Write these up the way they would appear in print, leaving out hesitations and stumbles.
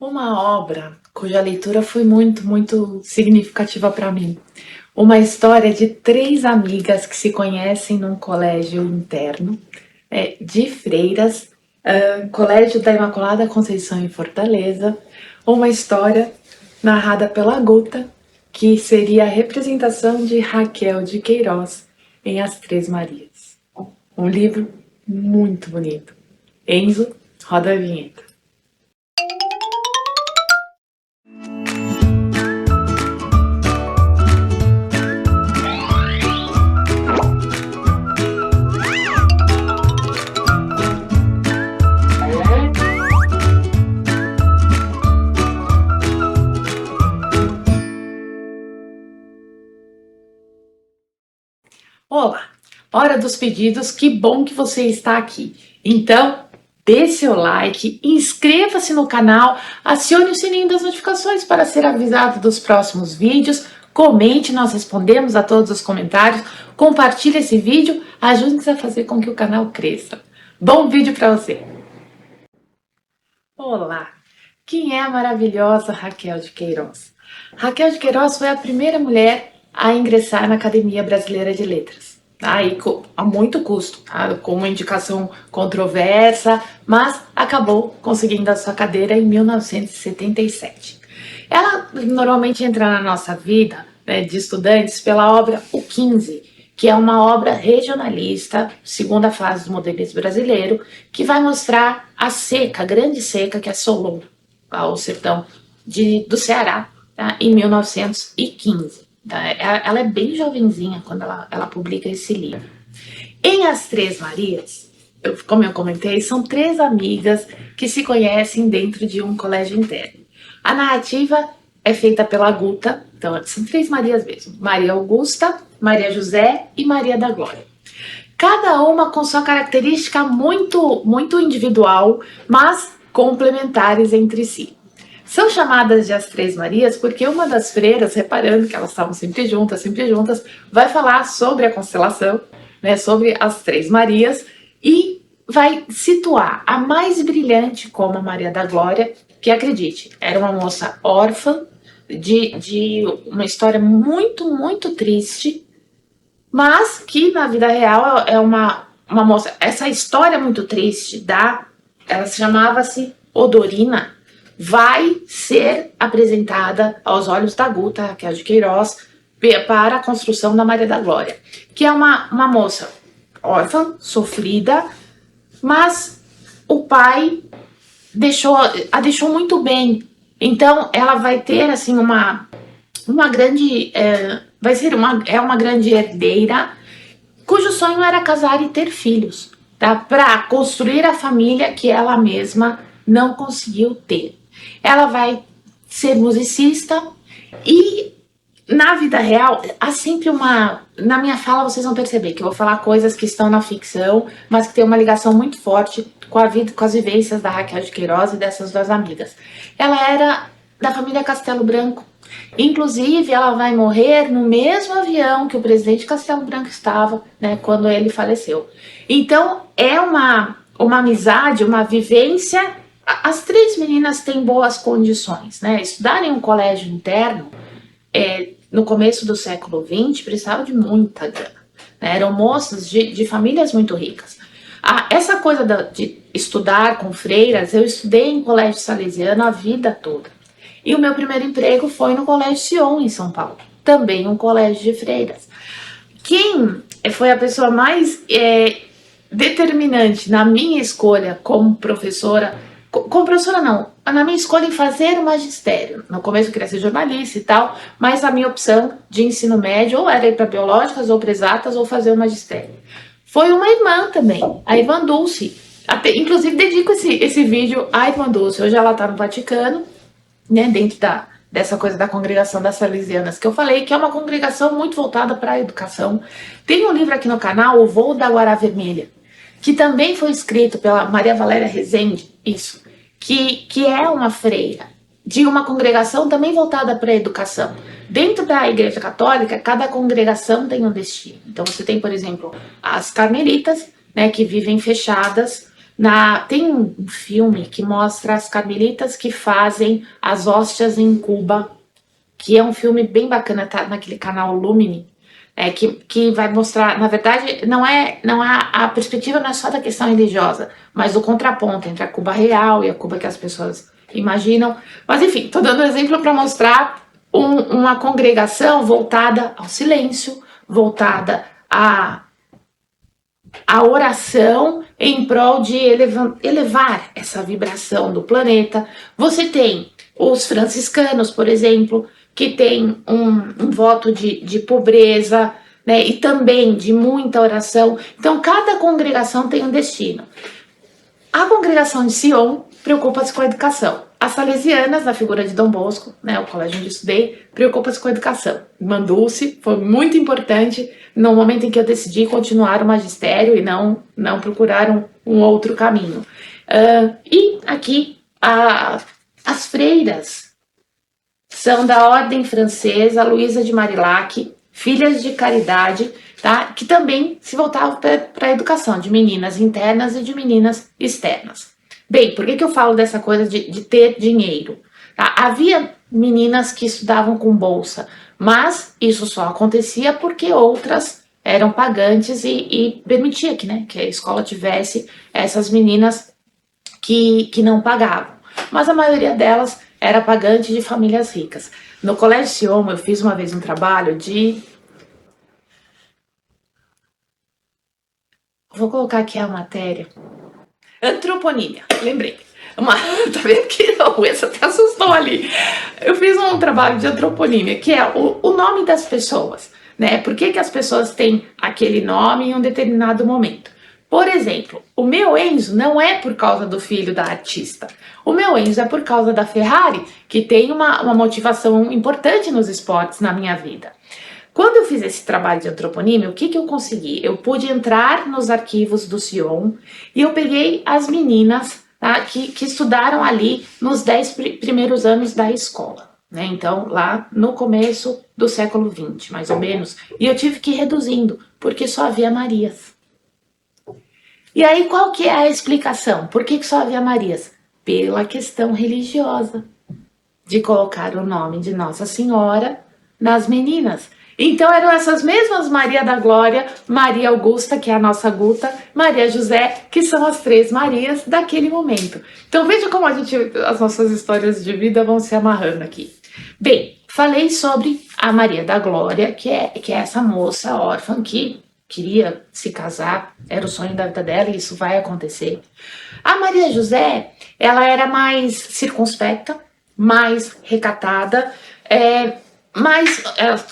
Uma obra cuja leitura foi muito significativa para mim. Uma história de três amigas que se conhecem num colégio interno, de freiras, Colégio da Imaculada Conceição em Fortaleza. Uma história narrada pela Guta, que seria a representação de Raquel de Queiroz em As Três Marias. Um livro muito bonito. Enzo, roda a vinheta. Olá, hora dos pedidos, que bom que você está aqui. Então, dê seu like, inscreva-se no canal, acione o sininho das notificações para ser avisado dos próximos vídeos, comente, nós respondemos a todos os comentários, compartilhe esse vídeo, ajude-nos a fazer com que o canal cresça. Bom vídeo para você! Olá, quem é a maravilhosa Raquel de Queiroz? Raquel de Queiroz foi a primeira mulher a ingressar na Academia Brasileira de Letras. Aí, a muito custo, tá? Com uma indicação controversa, mas acabou conseguindo a sua cadeira em 1977. Ela normalmente entra na nossa vida, né, de estudantes pela obra O 15, que é uma obra regionalista, segunda fase do modernismo brasileiro, que vai mostrar a seca, a grande seca que assolou o sertão do Ceará, tá, em 1915. Tá? Ela é bem jovenzinha quando ela publica esse livro. Em As Três Marias, como eu comentei, são três amigas que se conhecem dentro de um colégio interno. A narrativa é feita pela Guta, então são três Marias mesmo: Maria Augusta, Maria José e Maria da Glória. Cada uma com sua característica muito individual, mas complementares entre si. São chamadas de As Três Marias porque uma das freiras, reparando que elas estavam sempre juntas, vai falar sobre a constelação, né, sobre as Três Marias, e vai situar a mais brilhante como a Maria da Glória, que, acredite, era uma moça órfã, de uma história muito triste, mas que na vida real é uma moça. Essa história muito triste ela chamava-se Odorina, vai ser apresentada aos olhos da Guta, Raquel de Queiroz, para a construção da Maria da Glória, que é uma moça órfã, sofrida, mas o pai a deixou muito bem. Então ela vai ter assim uma grande vai ser uma grande herdeira cujo sonho era casar e ter filhos, tá? Para construir a família que ela mesma não conseguiu ter. Ela vai ser musicista e na vida real há sempre na minha fala vocês vão perceber que eu vou falar coisas que estão na ficção, mas que tem uma ligação muito forte com a vida, com as vivências da Raquel de Queiroz e dessas duas amigas. Ela era da família Castelo Branco. Inclusive, ela vai morrer no mesmo avião que o presidente Castelo Branco estava, né, quando ele faleceu. Então, é uma amizade, uma vivência. As três meninas têm boas condições, né? Estudar em um colégio interno, no começo do século XX, precisava de muita grana, né? Eram moças de famílias muito ricas. Essa coisa de estudar com freiras, eu estudei em colégio salesiano a vida toda. E o meu primeiro emprego foi no Colégio Sion, em São Paulo, também um colégio de freiras. Quem foi a pessoa mais determinante na minha escolha como professora, não, na minha escolha em fazer o magistério? No começo eu queria ser jornalista e tal, mas a minha opção de ensino médio ou era ir para biológicas ou para exatas ou fazer o magistério. Foi uma irmã também, a irmã Dulce. Inclusive dedico esse vídeo à irmã Dulce. Hoje ela está no Vaticano, né, dentro dessa coisa da congregação das Salesianas que eu falei, que é uma congregação muito voltada para a educação. Tem um livro aqui no canal, O Voo da Guará Vermelha, que também foi escrito pela Maria Valéria Rezende, que é uma freira de uma congregação também voltada para a educação. Dentro da Igreja Católica, cada congregação tem um destino. Então você tem, por exemplo, as carmelitas, né, que vivem fechadas Tem um filme que mostra as carmelitas que fazem as hóstias em Cuba, que é um filme bem bacana, tá naquele canal Lumini, que vai mostrar, na verdade, a perspectiva não é só da questão religiosa, mas o contraponto entre a Cuba real e a Cuba que as pessoas imaginam. Mas enfim, estou dando um exemplo para mostrar uma congregação voltada ao silêncio, voltada à oração em prol de elevar essa vibração do planeta. Você tem os franciscanos, por exemplo, que tem um voto de pobreza, né, e também de muita oração. Então, cada congregação tem um destino. A congregação de Sion preocupa-se com a educação. As salesianas, na figura de Dom Bosco, né, o colégio onde eu estudei, preocupa-se com a educação. Mandou-se, foi muito importante no momento em que eu decidi continuar o magistério e não procurar um outro caminho. E aqui, as freiras são da ordem francesa Luísa de Marillac, filhas de caridade, tá? Que também se voltavam para a educação de meninas internas e de meninas externas. Bem, por que eu falo dessa coisa de ter dinheiro? Tá? Havia meninas que estudavam com bolsa, mas isso só acontecia porque outras eram pagantes e permitia que a escola tivesse essas meninas que não pagavam. Mas a maioria delas era pagante de famílias ricas. No Colégio Sion, eu fiz uma vez um trabalho de... Vou colocar aqui a matéria. Antroponímia, lembrei. Tá vendo que não, essa até assustou ali. Eu fiz um trabalho de antroponímia, que é o nome das pessoas, né? Por que as pessoas têm aquele nome em um determinado momento? Por exemplo, o meu Enzo não é por causa do filho da artista. O meu Enzo é por causa da Ferrari, que tem uma motivação importante nos esportes na minha vida. Quando eu fiz esse trabalho de antroponímia, o que eu consegui? Eu pude entrar nos arquivos do Sion e eu peguei as meninas, tá, que estudaram ali nos 10 primeiros anos da escola, né? Então, lá no começo do século XX, mais ou menos. E eu tive que ir reduzindo, porque só havia Marias. E aí, qual que é a explicação? Por que só havia Marias? Pela questão religiosa, de colocar o nome de Nossa Senhora nas meninas. Então eram essas mesmas Maria da Glória, Maria Augusta, que é a nossa Guta, Maria José, que são as 3 Marias daquele momento. Então veja como as nossas histórias de vida vão se amarrando aqui. Bem, falei sobre a Maria da Glória, que é essa moça órfã que queria se casar, era o sonho da vida dela e isso vai acontecer. A Maria José, ela era mais circunspecta, mais recatada, mas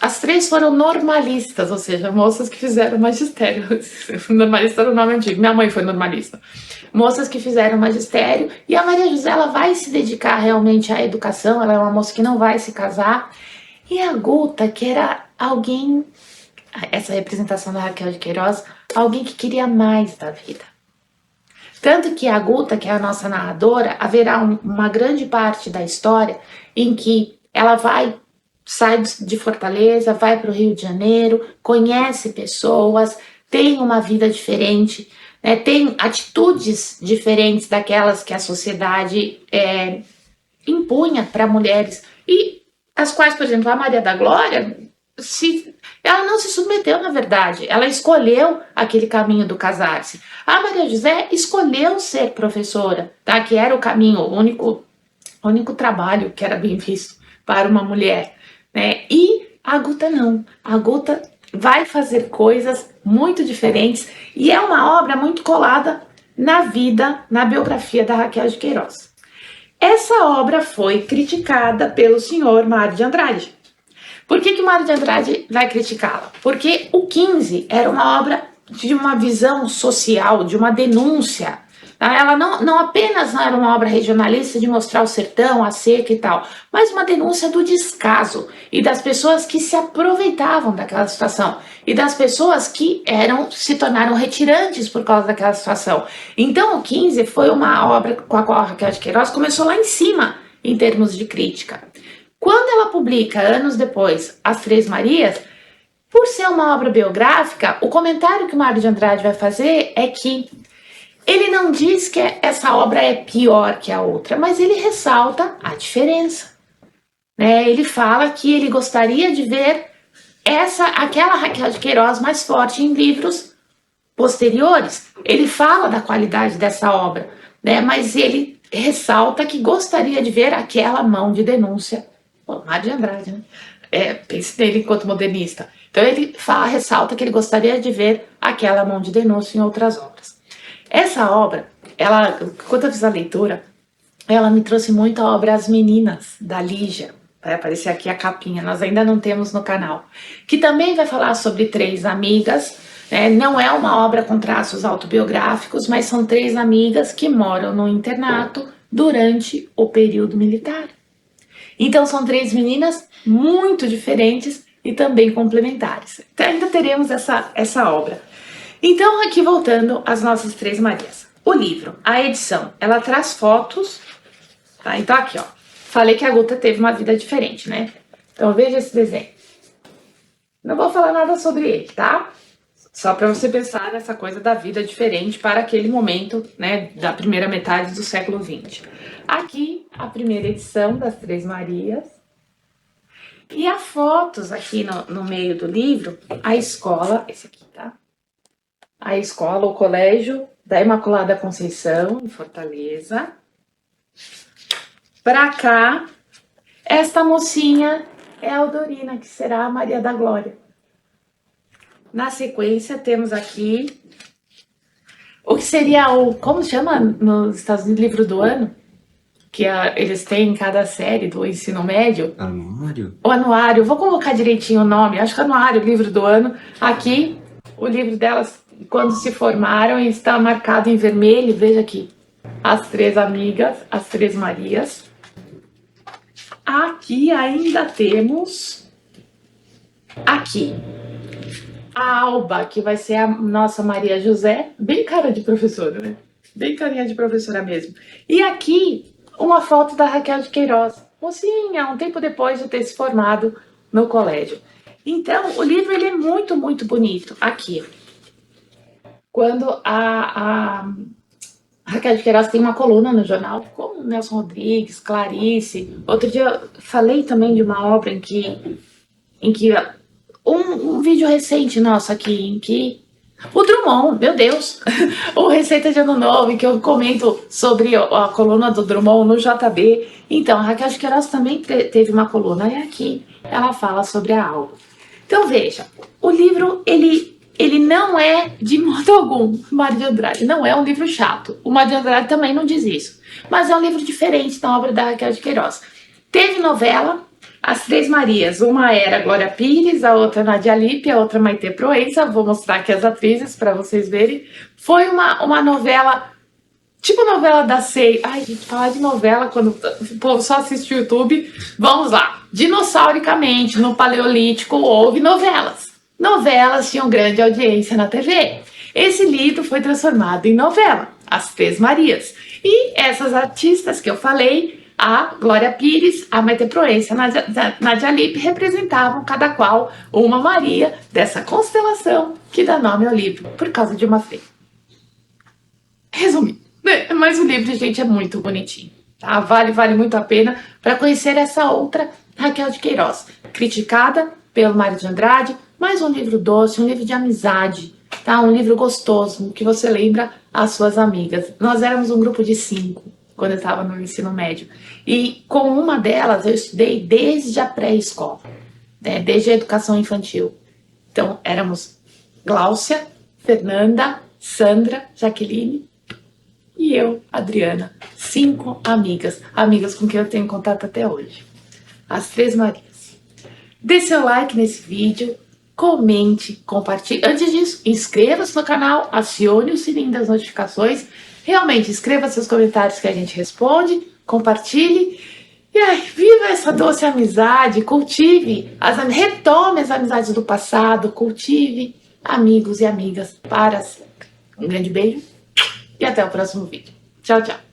as 3 foram normalistas, ou seja, moças que fizeram magistério. Normalista era o nome antigo, minha mãe foi normalista. Moças que fizeram magistério, e a Maria José ela vai se dedicar realmente à educação, ela é uma moça que não vai se casar. E a Guta, que era alguém, essa representação da Raquel de Queiroz, alguém que queria mais da vida. Tanto que a Guta, que é a nossa narradora, haverá uma grande parte da história em que ela sai de Fortaleza, vai para o Rio de Janeiro, conhece pessoas, tem uma vida diferente, né, tem atitudes diferentes daquelas que a sociedade impunha para mulheres, e as quais, por exemplo, a Maria da Glória, ela não se submeteu, na verdade, ela escolheu aquele caminho do casar-se. A Maria José escolheu ser professora, tá? Que era o caminho, o único trabalho que era bem visto para uma mulher, né? E a Guta não. A Guta vai fazer coisas muito diferentes e é uma obra muito colada na vida, na biografia da Raquel de Queiroz. Essa obra foi criticada pelo senhor Mário de Andrade. Por que o Mário de Andrade vai criticá-la? Porque o 15 era uma obra de uma visão social, de uma denúncia. Tá? Ela não apenas era uma obra regionalista de mostrar o sertão, a seca e tal, mas uma denúncia do descaso e das pessoas que se aproveitavam daquela situação e das pessoas que se tornaram retirantes por causa daquela situação. Então o 15 foi uma obra com a qual a Raquel de Queiroz começou lá em cima em termos de crítica. Quando ela publica, anos depois, As 3 Marias, por ser uma obra biográfica, o comentário que o Mário de Andrade vai fazer é que Ele não diz que essa obra é pior que a outra, mas ele ressalta a diferença. Né? Ele fala que ele gostaria de ver aquela Raquel de Queiroz mais forte em livros posteriores. Ele fala da qualidade dessa obra, né? Mas ele ressalta que gostaria de ver aquela mão de denúncia. Pô, Mário de Andrade, né? Pense nele enquanto modernista. Então ele ressalta que ele gostaria de ver aquela mão de denúncia em outras obras. Essa obra, quando eu fiz a leitura, ela me trouxe muito a obra As Meninas, da Lígia. Vai aparecer aqui a capinha, nós ainda não temos no canal. Que também vai falar sobre 3 amigas, né? Não é uma obra com traços autobiográficos, mas são 3 amigas que moram no internato durante o período militar. Então são 3 meninas muito diferentes e também complementares. Então ainda teremos essa obra. Então aqui voltando às nossas 3 Marias. O livro, a edição, ela traz fotos, tá? Então aqui, ó. Falei que a Guta teve uma vida diferente, né? Então veja esse desenho. Não vou falar nada sobre ele, tá? Só para você pensar nessa coisa da vida diferente para aquele momento, né, da primeira metade do século XX. Aqui, a primeira edição das 3 Marias. E há fotos aqui no meio do livro, a escola, esse aqui, tá? A escola, o colégio da Imaculada Conceição, em Fortaleza. Pra cá, esta mocinha é a Aldorina, que será a Maria da Glória. Na sequência, temos aqui o que seria como chama nos Estados Unidos, livro do ano? Que eles têm em cada série do ensino médio. Anuário? O anuário, vou colocar direitinho o nome, acho que é anuário, livro do ano. Aqui, o livro delas, quando se formaram, está marcado em vermelho, veja aqui. As 3 amigas, as 3 Marias. Aqui ainda temos, aqui, a Alba, que vai ser a nossa Maria José, bem cara de professora, né? Bem carinha de professora mesmo. E aqui, uma foto da Raquel de Queiroz, mocinha, um tempo depois de ter se formado no colégio. Então, o livro ele é muito, muito bonito. Aqui, quando a Raquel de Queiroz tem uma coluna no jornal, como Nelson Rodrigues, Clarice. Outro dia eu falei também de uma obra em que um vídeo recente nosso aqui, em que o Drummond, meu Deus, o Receita de Ano Novo, em que eu comento sobre a coluna do Drummond no JB. Então, a Raquel de Queiroz também teve uma coluna, e aqui ela fala sobre a alma. Então, veja, o livro, ele não é, de modo algum, Mário de Andrade, não é um livro chato. O Mário de Andrade também não diz isso. Mas é um livro diferente da obra da Raquel de Queiroz. Teve novela, As 3 Marias. Uma era Glória Pires, a outra Nadia Lippe, a outra Maite Proença. Vou mostrar aqui as atrizes para vocês verem. Foi uma novela, tipo novela da SEI. Ai, gente, falar de novela quando o povo só assiste o YouTube. Vamos lá. Dinossauricamente, no Paleolítico, houve novelas. Novelas tinham grande audiência na TV. Esse livro foi transformado em novela, As 3 Marias. E essas artistas que eu falei, a Glória Pires, a Maite Proença, a Nadia Lippe, representavam cada qual uma Maria dessa constelação que dá nome ao livro, por causa de uma fé. Resumindo, mas o livro, gente, é muito bonitinho. Tá? Vale muito a pena para conhecer essa outra Raquel de Queiroz, criticada pelo Mário de Andrade, mas um livro doce, um livro de amizade, tá? Um livro gostoso, que você lembra as suas amigas. Nós éramos um grupo de 5, quando eu estava no ensino médio. E com uma delas eu estudei desde a pré-escola, né? Desde a educação infantil. Então éramos Gláucia, Fernanda, Sandra, Jaqueline e eu, Adriana. 5 amigas com quem eu tenho contato até hoje. As 3 Marias. Dê seu like nesse vídeo, comente, compartilhe. Antes disso, inscreva-se no canal, acione o sininho das notificações. Realmente, escreva seus comentários que a gente responde, compartilhe. E ai, viva essa doce amizade, retome as amizades do passado, cultive amigos e amigas para sempre. Um grande beijo e até o próximo vídeo. Tchau, tchau.